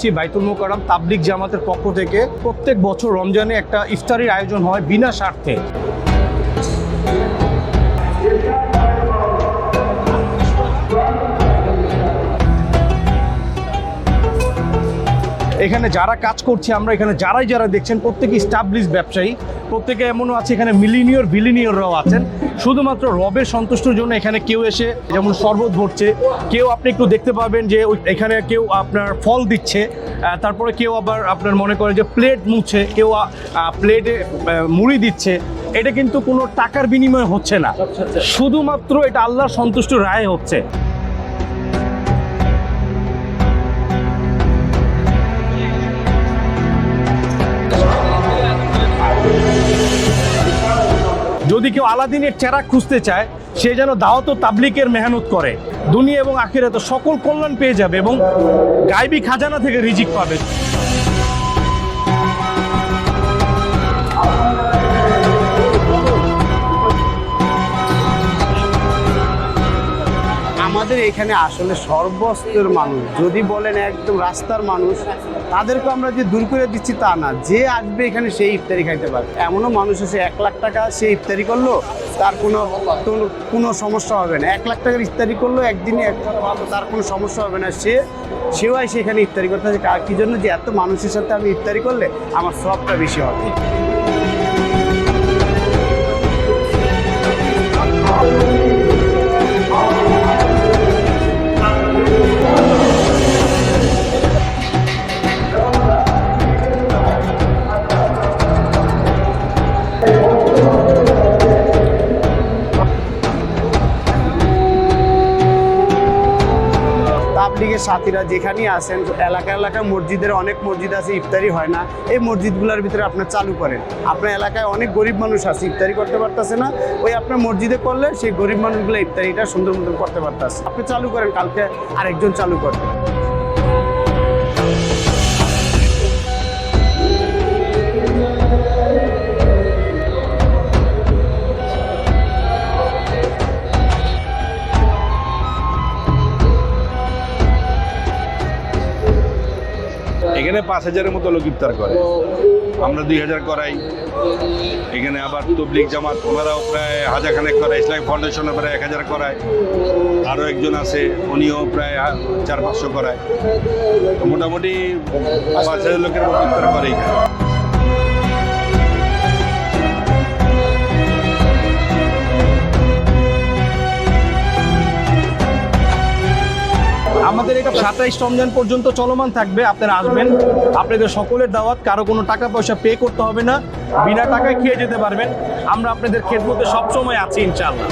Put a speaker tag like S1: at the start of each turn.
S1: করছি বাইতুল মোকাররম তাবলিগ জামাতের পক্ষ থেকে। প্রত্যেক বছর রমজানে একটা ইফতারির আয়োজন হয় বিনা স্বার্থে। এখানে যারা কাজ করছে, আমরা এখানে যারা দেখছেন প্রত্যেকে স্টাবলিশ ব্যবসায়ী, প্রত্যেকে এমনও আছে এখানে ভিলিনিয়ররাও আছেন। শুধুমাত্র রবের সন্তুষ্টির জন্য এখানে কেউ এসে যেমন শরবত ভরছে, কেউ আপনি একটু দেখতে পাবেন যে এখানে কেউ আপনার ফল দিচ্ছে, তারপরে কেউ আবার আপনার মনে করে যে প্লেট মুছে, কেউ প্লেটে মুড়ি দিচ্ছে। এটা কিন্তু কোনো টাকার বিনিময়ে হচ্ছে না, শুধুমাত্র এটা আল্লাহর সন্তুষ্টির রায় হচ্ছে। যদি কেউ আলাদিনের চেরাগ খুঁজতে চায়, সে যেন দাওয়াত ও তাবলিগের মেহনত করে, দুনিয়া এবং আখিরাতে সকল কল্যাণ পেয়ে যাবে এবং গায়বী খাজানা থেকে রিজিক পাবে।
S2: আমাদের এখানে আসলে সর্বস্তরের মানুষ, যদি বলেন একদম রাস্তার মানুষ, তাদেরকে আমরা যে দূর করে দিচ্ছি তা না। যে আসবে এখানে সেই ইফতারি খাইতে পারে। এমনও মানুষ আছে 1 লাখ টাকা সে ইফতারি করলো, তার কোনো সমস্যা হবে না। 1 লাখ টাকার ইফতারি করলো একদিনে, তার কোনো সমস্যা হবে না। সেও আসে এখানে ইফতারি করতে আছে। কি জন্য? যে এত মানুষের সাথে আমি ইফতারি করলে আমার সবটা বেশি হবে। তাবলিগের সাথীরা যেখানেই আছেন, এলাকায় মসজিদের অনেক মসজিদ আছে ইফতারি হয় না, এই মসজিদগুলোর ভিতরে আপনার চালু করেন। আপনার এলাকায় অনেক গরিব মানুষ আছে, ইফতারি করতে পারতেছে না, ওই আপনার মসজিদে করলে সেই গরিব মানুষগুলো ইফতারিটা সুন্দর মতন করতে পারতেছে। আপনি চালু করেন, কালকে আরেকজন চালু করেন।
S3: এখানে 5000-এর মতো লোক ইফতার করে, আমরা 2000 করাই। এখানে আবার তবলিগ জামাত ওনারাও প্রায় 1000 খানেক করায়, ইসলামিক ফাউন্ডেশনে প্রায় 1000 করায়, আরও একজন আছে উনিও প্রায় 400-500 করায়। মোটামুটি 5000 লোকের মতো ইফতার করে এখানে।
S1: আমাদের এটা 27 রমজান পর্যন্ত চলমান থাকবে। আপনারা আসবেন, আপনাদের সকলের দাওয়াত, কারো কোনো টাকা পয়সা পে করতে হবে না, বিনা টাকায় খেয়ে যেতে পারবেন। আমরা আপনাদের খেদমতে সবসময় আছি ইনশাআল্লাহ।